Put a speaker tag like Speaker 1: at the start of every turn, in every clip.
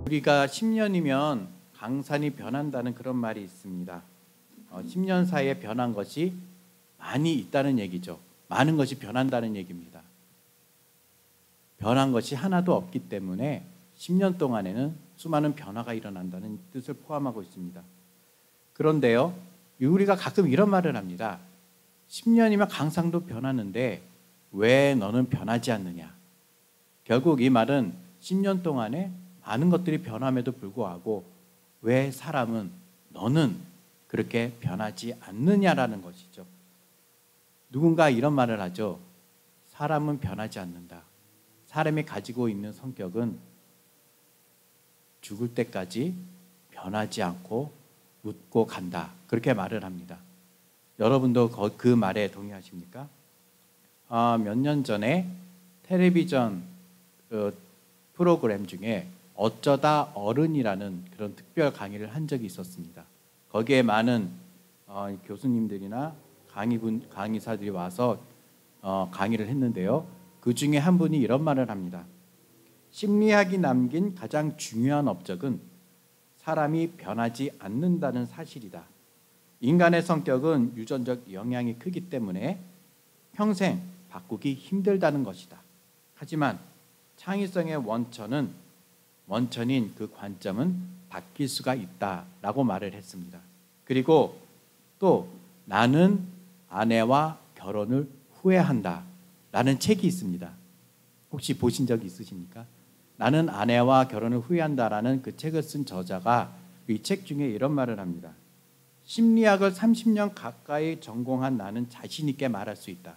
Speaker 1: 우리가 10년이면 강산이 변한다는 그런 말이 있습니다. 10년 사이에 변한 것이 많이 있다는 얘기죠. 많은 것이 변한다는 얘기입니다. 변한 것이 하나도 없기 때문에 10년 동안에는 수많은 변화가 일어난다는 뜻을 포함하고 있습니다. 그런데요, 우리가 가끔 이런 말을 합니다. 10년이면 강산도 변하는데 왜 너는 변하지 않느냐? 결국 이 말은 10년 동안에 많은 것들이 변함에도 불구하고 왜 사람은 너는 그렇게 변하지 않느냐라는 것이죠. 누군가 이런 말을 하죠. 사람은 변하지 않는다. 사람이 가지고 있는 성격은 죽을 때까지 변하지 않고 웃고 간다. 그렇게 말을 합니다. 여러분도 그 말에 동의하십니까? 몇 년 전에 텔레비전 프로그램 중에 어쩌다 어른이라는 그런 특별 강의를 한 적이 있었습니다. 거기에 많은 교수님들이나 강의사들이 와서 강의를 했는데요. 그 중에 한 분이 이런 말을 합니다. 심리학이 남긴 가장 중요한 업적은 사람이 변하지 않는다는 사실이다. 인간의 성격은 유전적 영향이 크기 때문에 평생 바꾸기 힘들다는 것이다. 하지만 창의성의 원천인 그 관점은 바뀔 수가 있다라고 말을 했습니다. 그리고 또 나는 아내와 결혼을 후회한다 라는 책이 있습니다. 혹시 보신 적 있으십니까? 나는 아내와 결혼을 후회한다라는 그 책을 쓴 저자가 이 책 중에 이런 말을 합니다. 심리학을 30년 가까이 전공한 나는 자신 있게 말할 수 있다.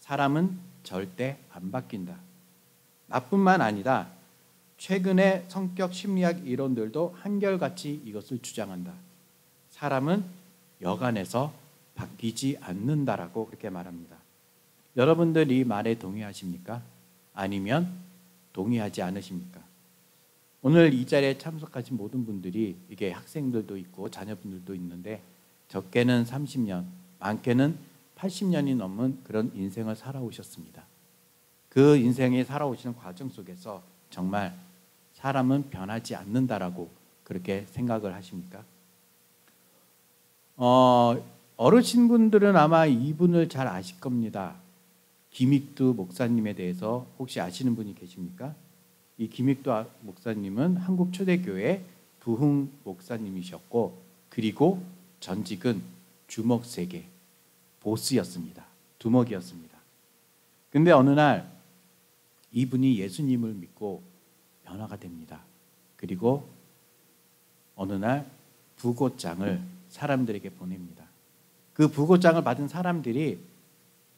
Speaker 1: 사람은 절대 안 바뀐다. 나뿐만 아니라 최근의 성격 심리학 이론들도 한결같이 이것을 주장한다. 사람은 여간해서 바뀌지 않는다라고 그렇게 말합니다. 여러분들 이 말에 동의하십니까? 아니면 동의하지 않으십니까? 오늘 이 자리에 참석하신 모든 분들이 이게 학생들도 있고 자녀분들도 있는데 적게는 30년, 많게는 80년이 넘은 그런 인생을 살아오셨습니다. 그 인생이 살아오시는 과정 속에서 정말 사람은 변하지 않는다라고 그렇게 생각을 하십니까? 어르신분들은 아마 이분을 잘 아실 겁니다. 김익두 목사님에 대해서 혹시 아시는 분이 계십니까? 이 김익두 목사님은 한국초대교회 부흥 목사님이셨고 그리고 전직은 주먹세계 보스였습니다. 두목이었습니다. 근데 어느 날 이분이 예수님을 믿고 변화가 됩니다. 그리고 어느 날 부고장을 사람들에게 보냅니다. 그 부고장을 받은 사람들이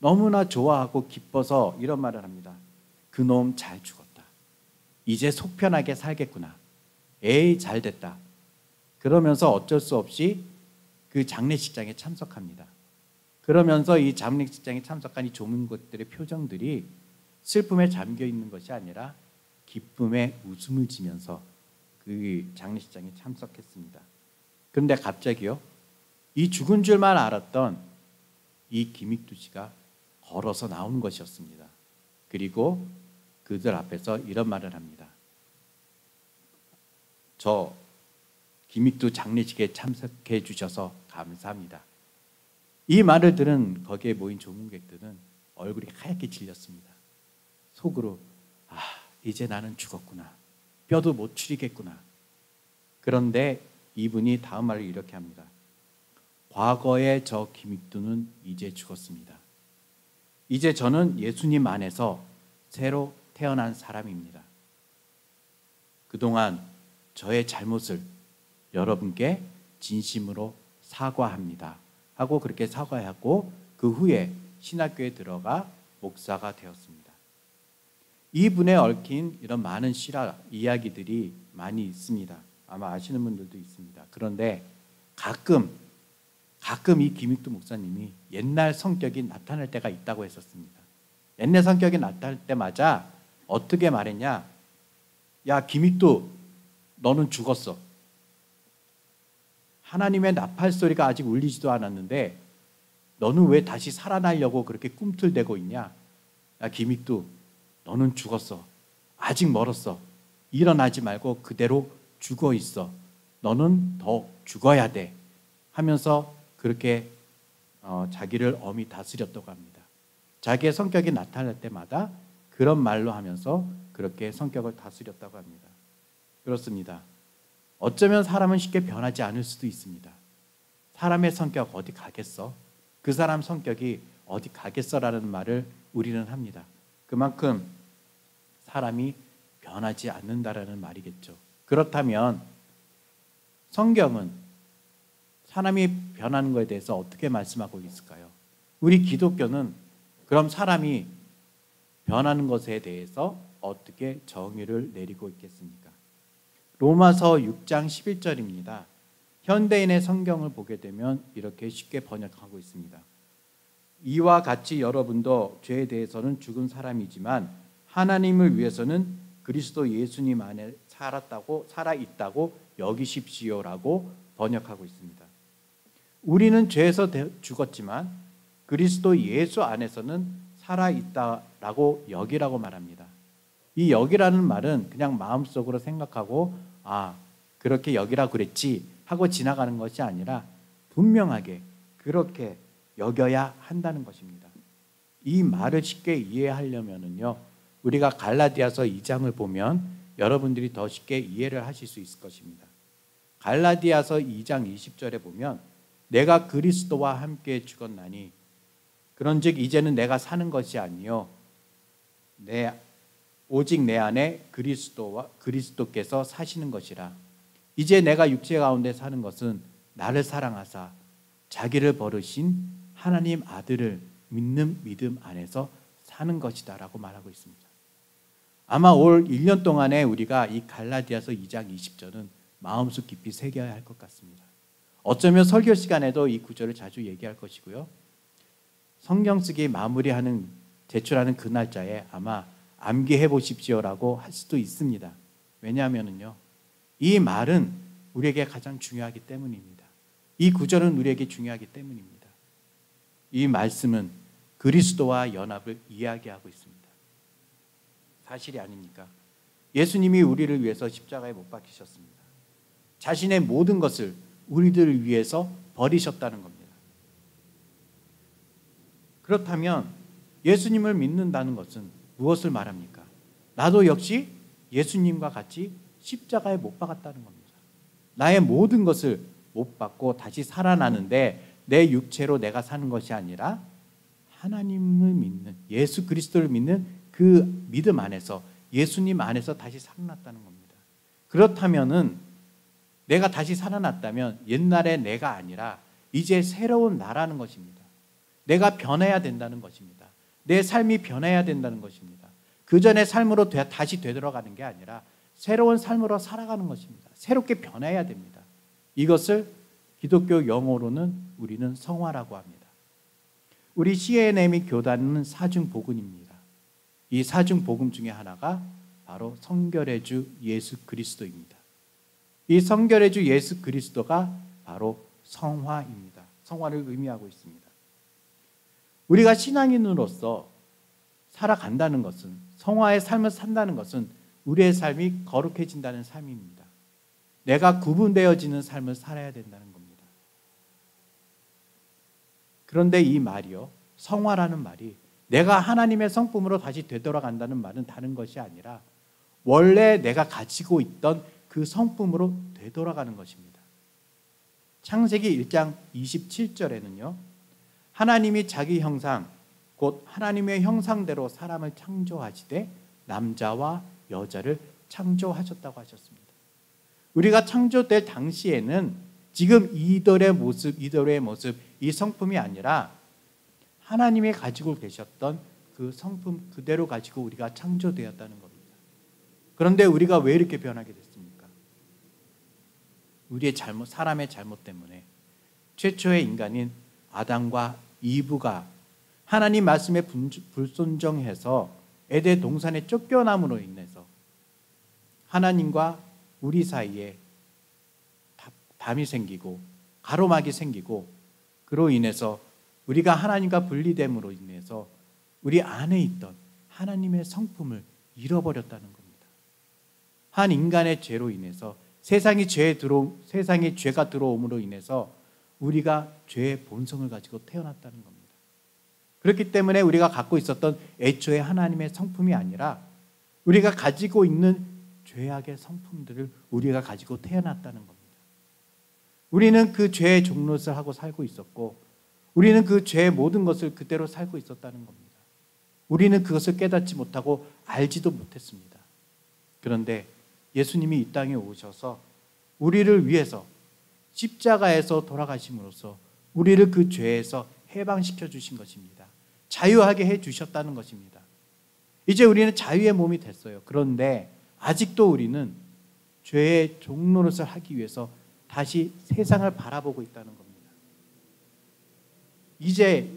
Speaker 1: 너무나 좋아하고 기뻐서 이런 말을 합니다. 그놈 잘 죽었다. 이제 속 편하게 살겠구나. 에이 잘 됐다. 그러면서 어쩔 수 없이 그 장례식장에 참석합니다. 그러면서 이 장례식장에 참석한 이 조문객들의 표정들이 슬픔에 잠겨 있는 것이 아니라 기쁨에 웃음을 지면서 그 장례식장에 참석했습니다. 그런데 갑자기요, 이 죽은 줄만 알았던 이 김익두 씨가 걸어서 나오는 것이었습니다. 그리고 그들 앞에서 이런 말을 합니다. 저 김익두 장례식에 참석해 주셔서 감사합니다. 이 말을 들은 거기에 모인 조문객들은 얼굴이 하얗게 질렸습니다. 속으로 이제 나는 죽었구나. 뼈도 못 추리겠구나. 그런데 이분이 다음 말을 이렇게 합니다. 과거의 저 김익두는 이제 죽었습니다. 이제 저는 예수님 안에서 새로 태어난 사람입니다. 그동안 저의 잘못을 여러분께 진심으로 사과합니다. 하고 그렇게 사과하고 그 후에 신학교에 들어가 목사가 되었습니다. 이분에 얽힌 이런 많은 실화 이야기들이 많이 있습니다. 아마 아시는 분들도 있습니다. 그런데 가끔 이 김익두 목사님이 옛날 성격이 나타날 때가 있다고 했었습니다. 옛날 성격이 나타날 때마다 어떻게 말했냐? 야 김익두 너는 죽었어. 하나님의 나팔 소리가 아직 울리지도 않았는데 너는 왜 다시 살아나려고 그렇게 꿈틀대고 있냐? 야 김익두 너는 죽었어. 아직 멀었어. 일어나지 말고 그대로 죽어 있어. 너는 더 죽어야 돼. 하면서 그렇게 자기를 엄히 다스렸다고 합니다. 자기의 성격이 나타날 때마다 그런 말로 하면서 그렇게 성격을 다스렸다고 합니다. 그렇습니다. 어쩌면 사람은 쉽게 변하지 않을 수도 있습니다. 사람의 성격 어디 가겠어? 그 사람 성격이 어디 가겠어라는 말을 우리는 합니다. 그만큼 사람이 변하지 않는다라는 말이겠죠. 그렇다면 성경은 사람이 변하는 것에 대해서 어떻게 말씀하고 있을까요? 우리 기독교는 그럼 사람이 변하는 것에 대해서 어떻게 정의를 내리고 있겠습니까? 로마서 6장 11절입니다. 현대인의 성경을 보게 되면 이렇게 쉽게 번역하고 있습니다. 이와 같이 여러분도 죄에 대해서는 죽은 사람이지만 하나님을 위해서는 그리스도 예수님 안에 살아있다고 여기십시오라고 번역하고 있습니다. 우리는 죄에서 죽었지만 그리스도 예수 안에서는 살아있다라고 여기라고 말합니다. 이 여기라는 말은 그냥 마음속으로 생각하고 그렇게 여기라 그랬지 하고 지나가는 것이 아니라 분명하게 그렇게 여겨야 한다는 것입니다. 이 말을 쉽게 이해하려면요, 우리가 갈라디아서 2장을 보면 여러분들이 더 쉽게 이해를 하실 수 있을 것입니다. 갈라디아서 2장 20절에 보면 내가 그리스도와 함께 죽었나니 그런즉 이제는 내가 사는 것이 아니요 오직 내 안에 그리스도께서 사시는 것이라. 이제 내가 육체 가운데 사는 것은 나를 사랑하사 자기를 버리신 하나님 아들을 믿는 믿음 안에서 사는 것이다 라고 말하고 있습니다. 아마 올 1년 동안에 우리가 이 갈라디아서 2장 20절은 마음속 깊이 새겨야 할 것 같습니다. 어쩌면 설교 시간에도 이 구절을 자주 얘기할 것이고요, 성경 쓰기 제출하는 그 날짜에 아마 암기해 보십시오라고 할 수도 있습니다. 왜냐하면요, 이 말은 우리에게 가장 중요하기 때문입니다. 이 구절은 우리에게 중요하기 때문입니다. 이 말씀은 그리스도와 연합을 이야기하고 있습니다. 사실이 아닙니까? 예수님이 우리를 위해서 십자가에 못 박히셨습니다. 자신의 모든 것을 우리들을 위해서 버리셨다는 겁니다. 그렇다면 예수님을 믿는다는 것은 무엇을 말합니까? 나도 역시 예수님과 같이 십자가에 못 박았다는 겁니다. 나의 모든 것을 못 박고 다시 살아나는데 내 육체로 내가 사는 것이 아니라 하나님을 믿는, 예수 그리스도를 믿는 그 믿음 안에서, 예수님 안에서 다시 살아났다는 겁니다. 그렇다면은 내가 다시 살아났다면 옛날의 내가 아니라 이제 새로운 나라는 것입니다. 내가 변해야 된다는 것입니다. 내 삶이 변해야 된다는 것입니다. 그 전의 삶으로 다시 되돌아가는 게 아니라 새로운 삶으로 살아가는 것입니다. 새롭게 변해야 됩니다. 이것을 기독교 용어로는 우리는 성화라고 합니다. 우리 CNM이 교단은 사중복음입니다. 이 사중복음 중에 하나가 바로 성결의 주 예수 그리스도입니다. 이 성결의 주 예수 그리스도가 바로 성화입니다. 성화를 의미하고 있습니다. 우리가 신앙인으로서 살아간다는 것은, 성화의 삶을 산다는 것은 우리의 삶이 거룩해진다는 삶입니다. 내가 구분되어지는 삶을 살아야 된다는 겁니다. 그런데 이 말이요, 성화라는 말이 내가 하나님의 성품으로 다시 되돌아간다는 말은 다른 것이 아니라 원래 내가 가지고 있던 그 성품으로 되돌아가는 것입니다. 창세기 1장 27절에는요, 하나님이 자기 형상, 곧 하나님의 형상대로 사람을 창조하시되 남자와 여자를 창조하셨다고 하셨습니다. 우리가 창조될 당시에는 지금 이들의 모습, 이 성품이 아니라 하나님이 가지고 계셨던 그 성품 그대로 가지고 우리가 창조되었다는 겁니다. 그런데 우리가 왜 이렇게 변하게 됐습니까? 우리의 잘못, 사람의 잘못 때문에 최초의 인간인 아담과 이브가 하나님 말씀에 불순종해서 에덴 동산에 쫓겨남으로 인해서 하나님과 우리 사이에 담이 생기고 가로막이 생기고, 그로 인해서 우리가 하나님과 분리됨으로 인해서 우리 안에 있던 하나님의 성품을 잃어버렸다는 겁니다. 한 인간의 죄로 인해서 세상에 죄가 들어옴으로 인해서 우리가 죄의 본성을 가지고 태어났다는 겁니다. 그렇기 때문에 우리가 갖고 있었던 애초에 하나님의 성품이 아니라 우리가 가지고 있는 죄악의 성품들을 우리가 가지고 태어났다는 겁니다. 우리는 그 죄의 종노릇을 하고 살고 있었고 우리는 그 죄의 모든 것을 그대로 살고 있었다는 겁니다. 우리는 그것을 깨닫지 못하고 알지도 못했습니다. 그런데 예수님이 이 땅에 오셔서 우리를 위해서 십자가에서 돌아가심으로써 우리를 그 죄에서 해방시켜 주신 것입니다. 자유하게 해 주셨다는 것입니다. 이제 우리는 자유의 몸이 됐어요. 그런데 아직도 우리는 죄의 종노릇을 하기 위해서 다시 세상을 바라보고 있다는 겁니다. 이제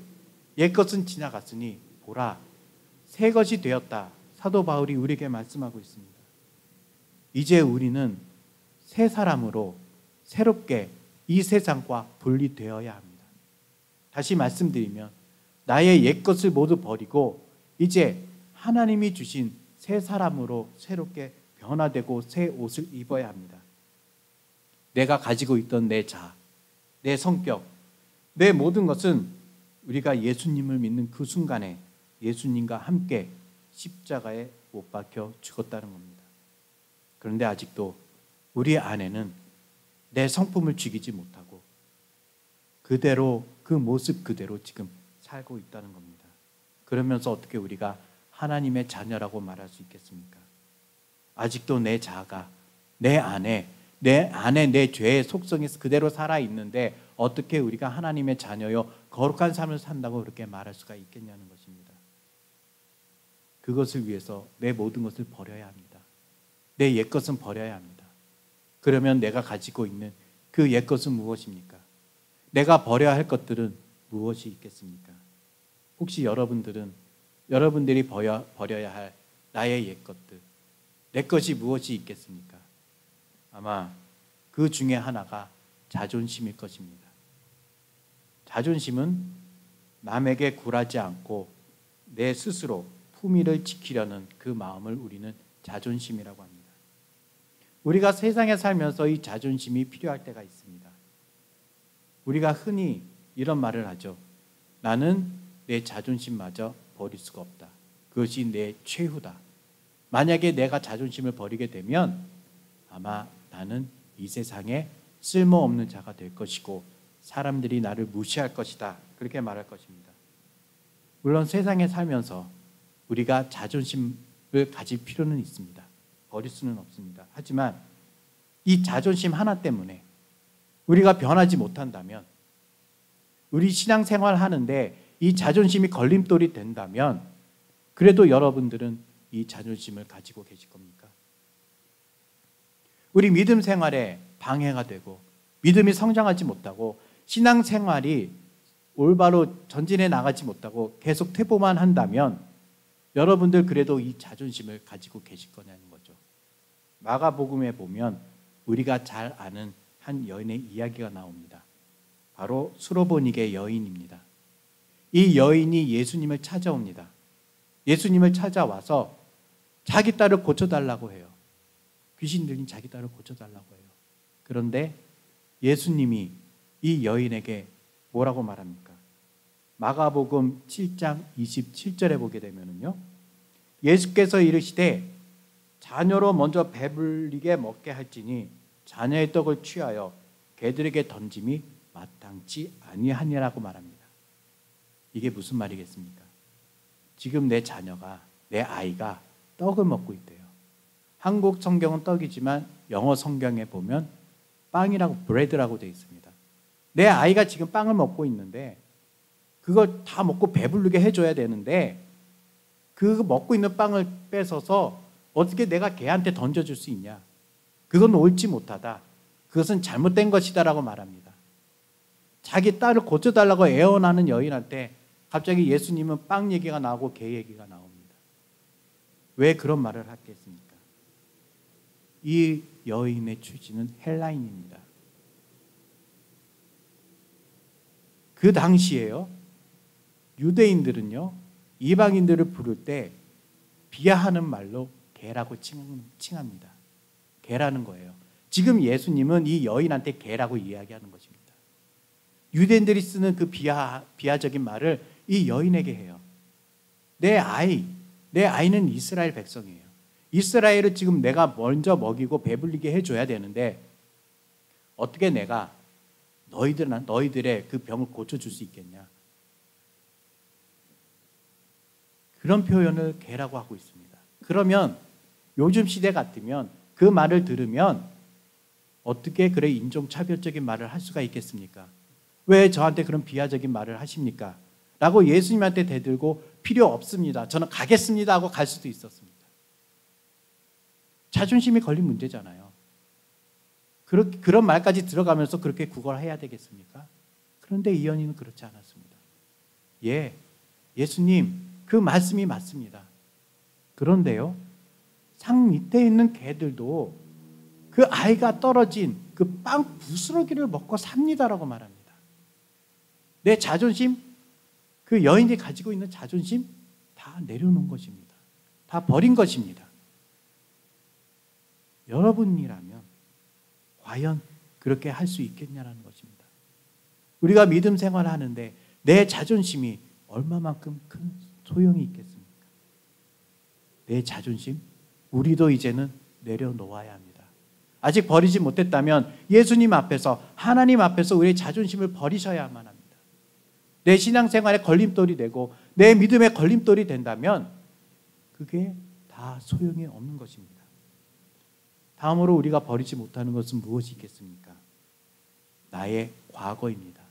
Speaker 1: 옛것은 지나갔으니 보라 새 것이 되었다. 사도 바울이 우리에게 말씀하고 있습니다. 이제 우리는 새 사람으로 새롭게 이 세상과 분리되어야 합니다. 다시 말씀드리면 나의 옛것을 모두 버리고 이제 하나님이 주신 새 사람으로 새롭게 변화되고 새 옷을 입어야 합니다. 내가 가지고 있던 내 자아, 내 성격, 내 모든 것은 우리가 예수님을 믿는 그 순간에 예수님과 함께 십자가에 못 박혀 죽었다는 겁니다. 그런데 아직도 우리 안에는 내 성품을 죽이지 못하고 그대로 그 모습 그대로 지금 살고 있다는 겁니다. 그러면서 어떻게 우리가 하나님의 자녀라고 말할 수 있겠습니까? 아직도 내 자아가 내 안에 내 죄의 속성이 그대로 살아있는데 어떻게 우리가 하나님의 자녀요 거룩한 삶을 산다고 그렇게 말할 수가 있겠냐는 것입니다. 그것을 위해서 내 모든 것을 버려야 합니다. 내 옛것은 버려야 합니다. 그러면 내가 가지고 있는 그 옛것은 무엇입니까? 내가 버려야 할 것들은 무엇이 있겠습니까? 혹시 여러분들이 버려야 할 나의 옛것들, 내 것이 무엇이 있겠습니까? 아마 그 중에 하나가 자존심일 것입니다. 자존심은 남에게 굴하지 않고 내 스스로 품위를 지키려는 그 마음을 우리는 자존심이라고 합니다. 우리가 세상에 살면서 이 자존심이 필요할 때가 있습니다. 우리가 흔히 이런 말을 하죠. 나는 내 자존심마저 버릴 수가 없다. 그것이 내 최후다. 만약에 내가 자존심을 버리게 되면 아마 나는 이 세상에 쓸모없는 자가 될 것이고 사람들이 나를 무시할 것이다. 그렇게 말할 것입니다. 물론 세상에 살면서 우리가 자존심을 가질 필요는 있습니다. 버릴 수는 없습니다. 하지만 이 자존심 하나 때문에 우리가 변하지 못한다면 우리 신앙생활 하는데 이 자존심이 걸림돌이 된다면 그래도 여러분들은 이 자존심을 가지고 계실 겁니까? 우리 믿음 생활에 방해가 되고 믿음이 성장하지 못하고 신앙생활이 올바로 전진해 나가지 못하고 계속 퇴보만 한다면 여러분들 그래도 이 자존심을 가지고 계실 거냐는 거죠. 마가복음에 보면 우리가 잘 아는 한 여인의 이야기가 나옵니다. 바로 수로보니게 여인입니다. 이 여인이 예수님을 찾아옵니다. 예수님을 찾아와서 자기 딸을 고쳐달라고 해요. 귀신 들린 자기 딸을 고쳐달라고 해요. 그런데 예수님이 이 여인에게 뭐라고 말합니까? 마가복음 7장 27절에 보게 되면요, 예수께서 이르시되 자녀로 먼저 배불리게 먹게 할지니 자녀의 떡을 취하여 개들에게 던짐이 마땅치 아니하니라고 말합니다. 이게 무슨 말이겠습니까? 지금 내 자녀가, 내 아이가 떡을 먹고 있대요. 한국 성경은 떡이지만 영어 성경에 보면 빵이라고, 브레드라고 되어 있습니다. 내 아이가 지금 빵을 먹고 있는데 그걸 다 먹고 배부르게 해줘야 되는데 그 먹고 있는 빵을 뺏어서 어떻게 내가 걔한테 던져줄 수 있냐? 그건 옳지 못하다. 그것은 잘못된 것이다라고 말합니다. 자기 딸을 고쳐달라고 애원하는 여인한테 갑자기 예수님은 빵 얘기가 나오고 개 얘기가 나옵니다. 왜 그런 말을 하겠습니까? 이 여인의 출신은 헬라인입니다. 그 당시에요, 유대인들은요, 이방인들을 부를 때 비하하는 말로 개라고 칭합니다. 개라는 거예요. 지금 예수님은 이 여인한테 개라고 이야기하는 것입니다. 유대인들이 쓰는 그 비하적인 말을 이 여인에게 해요. 내 아이는 이스라엘 백성이에요. 이스라엘을 지금 내가 먼저 먹이고 배불리게 해줘야 되는데 어떻게 내가 너희들의 그 병을 고쳐줄 수 있겠냐. 그런 표현을 개라고 하고 있습니다. 그러면 요즘 시대 같으면 그 말을 들으면 어떻게 그래 인종차별적인 말을 할 수가 있겠습니까? 왜 저한테 그런 비하적인 말을 하십니까? 라고 예수님한테 대들고 필요 없습니다. 저는 가겠습니다 하고 갈 수도 있었습니다. 자존심이 걸린 문제잖아요. 그런 말까지 들어가면서 그렇게 구걸해야 되겠습니까? 그런데 이 여인은 그렇지 않았습니다. 예수님 그 말씀이 맞습니다. 그런데요, 상 밑에 있는 개들도 그 아이가 떨어진 그 빵 부스러기를 먹고 삽니다라고 말합니다. 내 자존심, 그 여인이 가지고 있는 자존심 다 내려놓은 것입니다. 다 버린 것입니다. 여러분이라면 과연 그렇게 할 수 있겠냐라는 것입니다. 우리가 믿음 생활을 하는데 내 자존심이 얼마만큼 큰 소용이 있겠습니까? 내 자존심, 우리도 이제는 내려놓아야 합니다. 아직 버리지 못했다면 예수님 앞에서, 하나님 앞에서 우리의 자존심을 버리셔야만 합니다. 내 신앙생활에 걸림돌이 되고 내 믿음에 걸림돌이 된다면 그게 다 소용이 없는 것입니다. 다음으로 우리가 버리지 못하는 것은 무엇이 있겠습니까? 나의 과거입니다.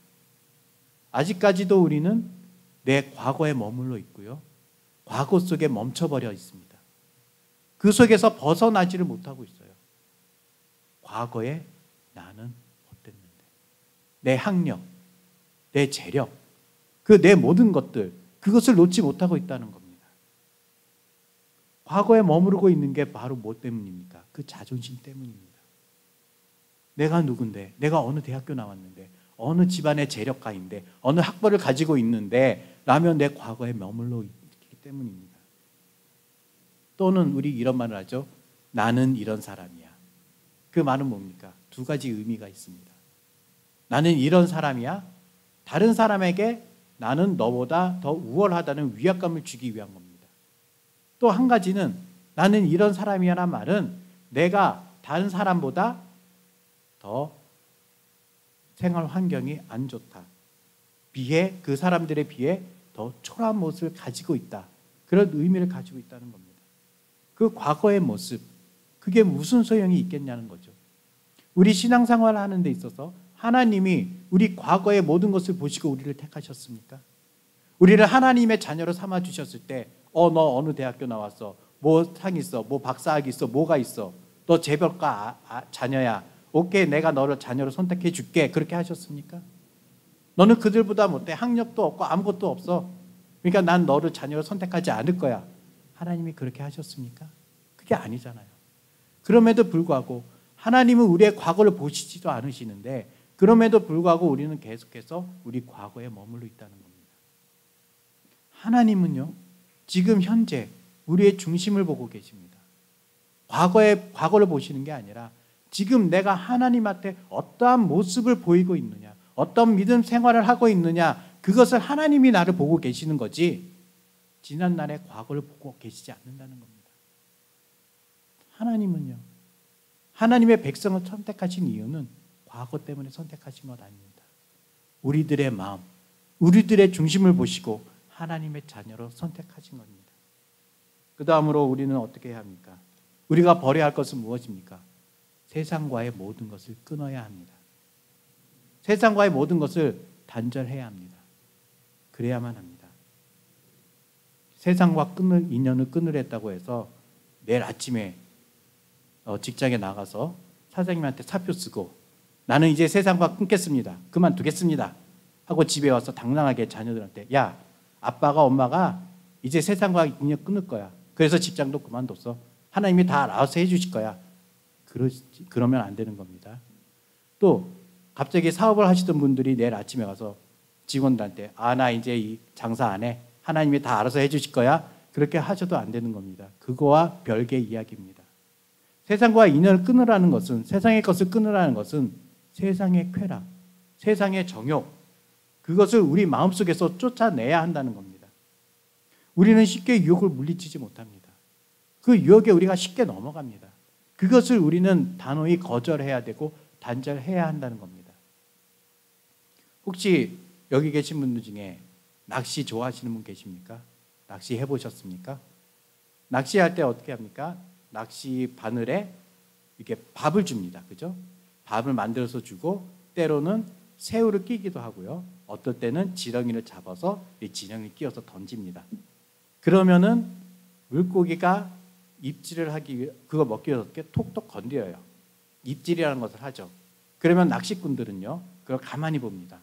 Speaker 1: 아직까지도 우리는 내 과거에 머물러 있고요. 과거 속에 멈춰버려 있습니다. 그 속에서 벗어나지를 못하고 있어요. 과거에 나는 어땠는데, 내 학력, 내 재력, 내 모든 것들, 그것을 놓지 못하고 있다는 겁니다. 과거에 머무르고 있는 게 바로 뭐 때문입니까? 그 자존심 때문입니다. 내가 누군데, 내가 어느 대학교 나왔는데, 어느 집안의 재력가인데, 어느 학벌을 가지고 있는데 라면 내 과거에 머물러 있기 때문입니다. 또는 우리 이런 말을 하죠. 나는 이런 사람이야. 그 말은 뭡니까? 두 가지 의미가 있습니다. 나는 이런 사람이야. 다른 사람에게 나는 너보다 더 우월하다는 위압감을 주기 위한 겁니다. 또 한 가지는 나는 이런 사람이야라는 말은 내가 다른 사람보다 더 생활 환경이 안 좋다. 그 사람들에 비해 더 초라한 모습을 가지고 있다. 그런 의미를 가지고 있다는 겁니다. 그 과거의 모습, 그게 무슨 소용이 있겠냐는 거죠. 우리 신앙생활을 하는 데 있어서 하나님이 우리 과거의 모든 것을 보시고 우리를 택하셨습니까? 우리를 하나님의 자녀로 삼아주셨을 때 너 어느 대학교 나왔어? 뭐 상 있어? 뭐 박사학위 있어? 뭐가 있어? 너 재벌가 자녀야. 오케이, 내가 너를 자녀로 선택해 줄게. 그렇게 하셨습니까? 너는 그들보다 못해. 학력도 없고 아무것도 없어. 그러니까 난 너를 자녀로 선택하지 않을 거야. 하나님이 그렇게 하셨습니까? 그게 아니잖아요. 그럼에도 불구하고 하나님은 우리의 과거를 보시지도 않으시는데 그럼에도 불구하고 우리는 계속해서 우리 과거에 머물러 있다는 겁니다. 하나님은요, 지금 현재 우리의 중심을 보고 계십니다. 과거를 보시는 게 아니라 지금 내가 하나님한테 어떠한 모습을 보이고 있느냐, 어떤 믿음 생활을 하고 있느냐, 그것을 하나님이 나를 보고 계시는 거지 지난날의 과거를 보고 계시지 않는다는 겁니다. 하나님은요, 하나님의 백성을 선택하신 이유는 과거 때문에 선택하신 것 아닙니다. 우리들의 마음, 우리들의 중심을 보시고 하나님의 자녀로 선택하신 겁니다. 그 다음으로 우리는 어떻게 해야 합니까? 우리가 버려야 할 것은 무엇입니까? 세상과의 모든 것을 끊어야 합니다. 세상과의 모든 것을 단절해야 합니다. 그래야만 합니다. 세상과 인연을 끊으랬다고 해서 내일 아침에 직장에 나가서 사장님한테 사표 쓰고 나는 이제 세상과 끊겠습니다. 그만두겠습니다. 하고 집에 와서 당당하게 자녀들한테 야, 아빠가 엄마가 이제 세상과 인연 끊을 거야. 그래서 직장도 그만뒀어. 하나님이 다 알아서 해주실 거야. 그러면 안 되는 겁니다. 또 갑자기 사업을 하시던 분들이 내일 아침에 가서 직원들한테 나 이제 이 장사 안 해. 하나님이 다 알아서 해주실 거야. 그렇게 하셔도 안 되는 겁니다. 그거와 별개의 이야기입니다. 세상과 인연을 끊으라는 것은, 세상의 것을 끊으라는 것은 세상의 쾌락, 세상의 정욕, 그것을 우리 마음속에서 쫓아내야 한다는 겁니다. 우리는 쉽게 유혹을 물리치지 못합니다. 그 유혹에 우리가 쉽게 넘어갑니다. 그것을 우리는 단호히 거절해야 되고 단절해야 한다는 겁니다. 혹시 여기 계신 분들 중에 낚시 좋아하시는 분 계십니까? 낚시 해보셨습니까? 낚시할 때 어떻게 합니까? 낚시 바늘에 이렇게 밥을 줍니다. 그죠? 밥을 만들어서 주고 때로는 새우를 끼기도 하고요. 어떨 때는 지렁이를 잡아서 이 지렁이를 끼워서 던집니다. 그러면은 물고기가 입질을 하기 위해 그거 먹기 위해서 이렇게 톡톡 건드려요. 입질이라는 것을 하죠. 그러면 낚시꾼들은요, 그걸 가만히 봅니다.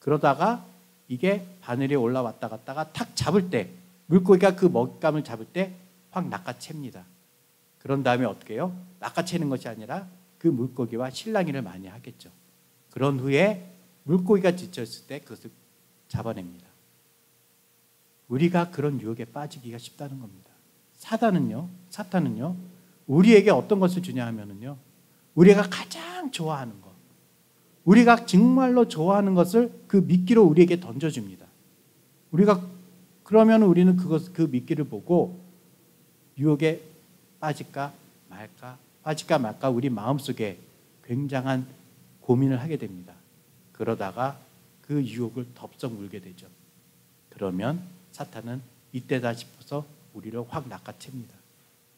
Speaker 1: 그러다가 이게 바늘이 올라왔다 갔다가 탁 잡을 때, 물고기가 그 먹잇감을 잡을 때 확 낚아챕니다. 그런 다음에 어떻게 해요? 낚아채는 것이 아니라 그 물고기와 실랑이를 많이 하겠죠. 그런 후에 물고기가 지쳤을 때 그것을 잡아냅니다. 우리가 그런 유혹에 빠지기가 쉽다는 겁니다. 사탄은요, 우리에게 어떤 것을 주냐 하면은요, 우리가 가장 좋아하는 것, 우리가 정말로 좋아하는 것을 그 미끼로 우리에게 던져줍니다. 그러면 우리는 그 미끼를 보고 유혹에 빠질까 말까 우리 마음속에 굉장한 고민을 하게 됩니다. 그러다가 그 유혹을 덥석 물게 되죠. 그러면 사탄은 이때다 싶어서 우리를 확 낚아챕니다.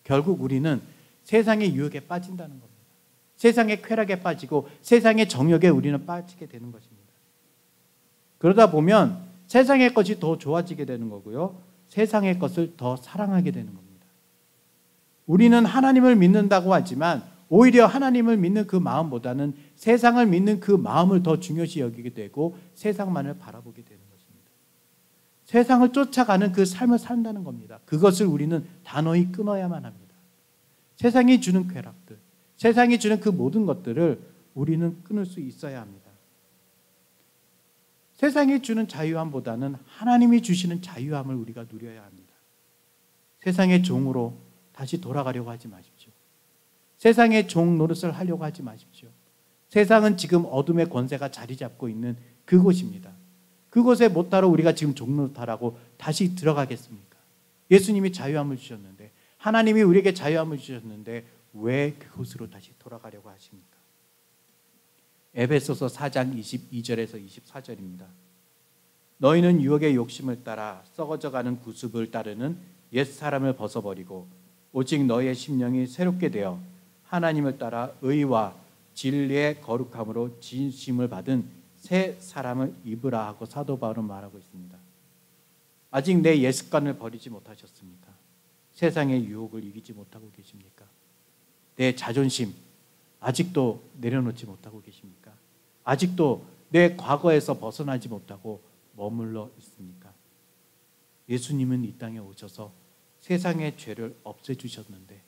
Speaker 1: 결국 우리는 세상의 유혹에 빠진다는 겁니다. 세상의 쾌락에 빠지고 세상의 정욕에 우리는 빠지게 되는 것입니다. 그러다 보면 세상의 것이 더 좋아지게 되는 거고요. 세상의 것을 더 사랑하게 되는 겁니다. 우리는 하나님을 믿는다고 하지만 오히려 하나님을 믿는 그 마음보다는 세상을 믿는 그 마음을 더 중요시 여기게 되고 세상만을 바라보게 되는 것입니다. 세상을 쫓아가는 그 삶을 산다는 겁니다. 그것을 우리는 단호히 끊어야만 합니다. 세상이 주는 쾌락들, 세상이 주는 그 모든 것들을 우리는 끊을 수 있어야 합니다. 세상이 주는 자유함보다는 하나님이 주시는 자유함을 우리가 누려야 합니다. 세상의 종으로 다시 돌아가려고 하지 마십시오. 세상의 종 노릇을 하려고 하지 마십시오. 세상은 지금 어둠의 권세가 자리 잡고 있는 그곳입니다. 그곳에 못하러 우리가 지금 종 노릇하라고 다시 들어가겠습니까? 예수님이 자유함을 주셨는데, 하나님이 우리에게 자유함을 주셨는데 왜 그곳으로 다시 돌아가려고 하십니까? 에베소서 4장 22절에서 24절입니다. 너희는 유혹의 욕심을 따라 썩어져가는 구습을 따르는 옛사람을 벗어버리고 오직 너희의 심령이 새롭게 되어 하나님을 따라 의와 진리의 거룩함으로 지으심을 받은 새 사람을 입으라 하고 사도 바울은 말하고 있습니다. 아직 내 옛 습관을 버리지 못하셨습니까? 세상의 유혹을 이기지 못하고 계십니까? 내 자존심 아직도 내려놓지 못하고 계십니까? 아직도 내 과거에서 벗어나지 못하고 머물러 있습니까? 예수님은 이 땅에 오셔서 세상의 죄를 없애주셨는데,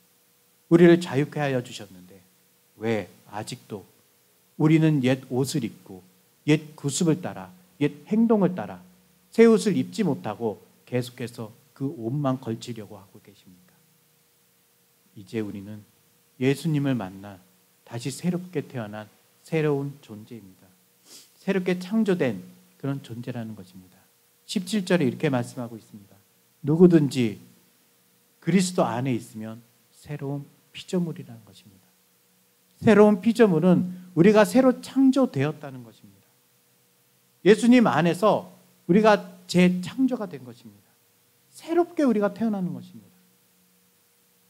Speaker 1: 우리를 자유케 하여 주셨는데 왜 아직도 우리는 옛 옷을 입고 옛 구습을 따라 옛 행동을 따라 새 옷을 입지 못하고 계속해서 그 옷만 걸치려고 하고 계십니까? 이제 우리는 예수님을 만나 다시 새롭게 태어난 새로운 존재입니다. 새롭게 창조된 그런 존재라는 것입니다. 17절에 이렇게 말씀하고 있습니다. 누구든지 그리스도 안에 있으면 새로운 피조물이라는 것입니다. 새로운 피조물은 우리가 새로 창조되었다는 것입니다. 예수님 안에서 우리가 재창조가 된 것입니다. 새롭게 우리가 태어나는 것입니다.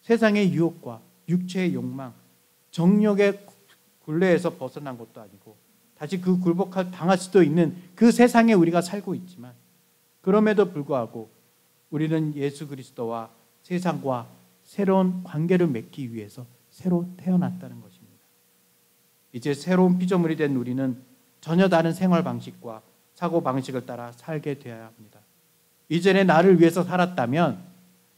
Speaker 1: 세상의 유혹과 육체의 욕망, 정욕의 굴레에서 벗어난 것도 아니고 다시 그 굴복할 당할 수도 있는 그 세상에 우리가 살고 있지만, 그럼에도 불구하고 우리는 예수 그리스도와 세상과 새로운 관계를 맺기 위해서 새로 태어났다는 것입니다. 이제 새로운 피조물이 된 우리는 전혀 다른 생활 방식과 사고 방식을 따라 살게 되어야 합니다. 이전에 나를 위해서 살았다면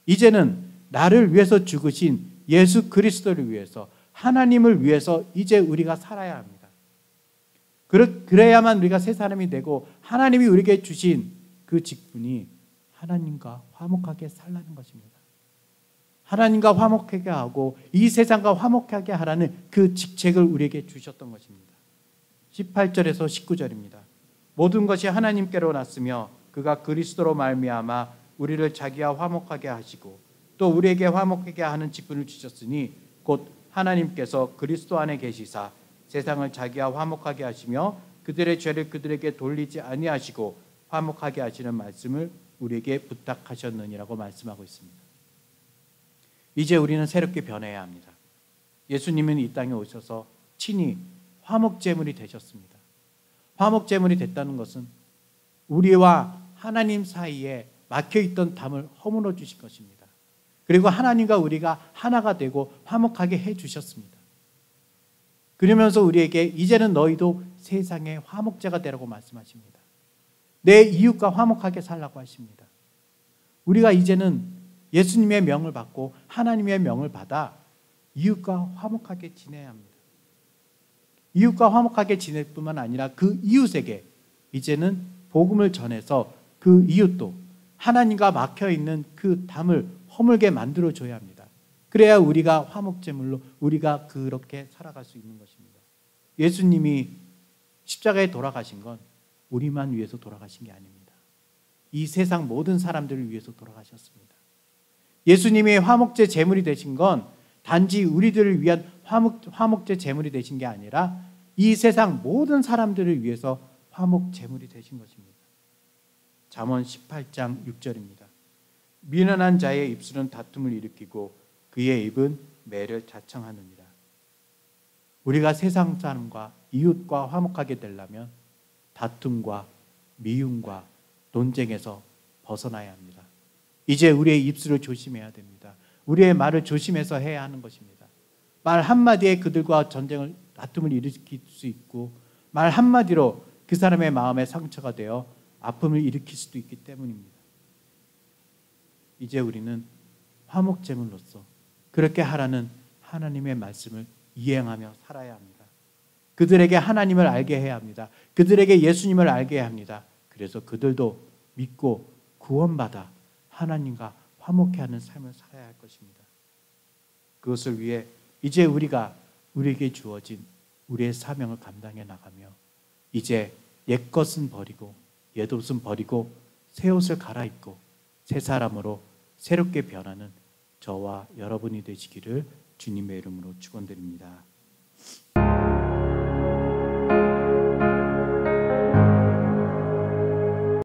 Speaker 1: 이제는 나를 위해서 죽으신 예수 그리스도를 위해서, 하나님을 위해서 이제 우리가 살아야 합니다. 그래야만 우리가 새 사람이 되고 하나님이 우리에게 주신 그 직분이 하나님과 화목하게 살라는 것입니다. 하나님과 화목하게 하고 이 세상과 화목하게 하라는 그 직책을 우리에게 주셨던 것입니다. 18절에서 19절입니다. 모든 것이 하나님께로 났으며 그가 그리스도로 말미암아 우리를 자기와 화목하게 하시고 또 우리에게 화목하게 하는 직분을 주셨으니 곧 하나님께서 그리스도 안에 계시사 세상을 자기와 화목하게 하시며 그들의 죄를 그들에게 돌리지 아니하시고 화목하게 하시는 말씀을 우리에게 부탁하셨느니라고 말씀하고 있습니다. 이제 우리는 새롭게 변해야 합니다. 예수님은 이 땅에 오셔서 친히 화목제물이 되셨습니다. 화목제물이 됐다는 것은 우리와 하나님 사이에 막혀있던 담을 허물어 주신 것입니다. 그리고 하나님과 우리가 하나가 되고 화목하게 해주셨습니다. 그러면서 우리에게 이제는 너희도 세상의 화목제가 되라고 말씀하십니다. 내 이웃과 화목하게 살라고 하십니다. 우리가 이제는 예수님의 명을 받고 하나님의 명을 받아 이웃과 화목하게 지내야 합니다. 이웃과 화목하게 지낼 뿐만 아니라 그 이웃에게 이제는 복음을 전해서 그 이웃도 하나님과 막혀있는 그 담을 허물게 만들어줘야 합니다. 그래야 우리가 화목제물로 우리가 그렇게 살아갈 수 있는 것입니다. 예수님이 십자가에 돌아가신 건 우리만 위해서 돌아가신 게 아닙니다. 이 세상 모든 사람들을 위해서 돌아가셨습니다. 예수님이 화목제 제물이 되신 건 단지 우리들을 위한 화목제 제물이 되신 게 아니라 이 세상 모든 사람들을 위해서 화목 제물이 되신 것입니다. 잠언 18장 6절입니다. 미련한 자의 입술은 다툼을 일으키고 그의 입은 매를 자청하느니라. 우리가 세상 사람과 이웃과 화목하게 되려면 다툼과 미움과 논쟁에서 벗어나야 합니다. 이제 우리의 입술을 조심해야 됩니다. 우리의 말을 조심해서 해야 하는 것입니다. 말 한마디에 그들과 다툼을 일으킬 수 있고 말 한마디로 그 사람의 마음에 상처가 되어 아픔을 일으킬 수도 있기 때문입니다. 이제 우리는 화목제물로서 그렇게 하라는 하나님의 말씀을 이행하며 살아야 합니다. 그들에게 하나님을 알게 해야 합니다. 그들에게 예수님을 알게 해야 합니다. 그래서 그들도 믿고 구원받아 하나님과 화목해 하는 삶을 살아야 할 것입니다. 그것을 위해 이제 우리에게 주어진 우리의 사명을 감당해 나가며 이제 옛것은 버리고 옛옷은 버리고 새 옷을 갈아입고 새 사람으로 새롭게 변하는 저와 여러분이 되시기를 주님의 이름으로 축원드립니다.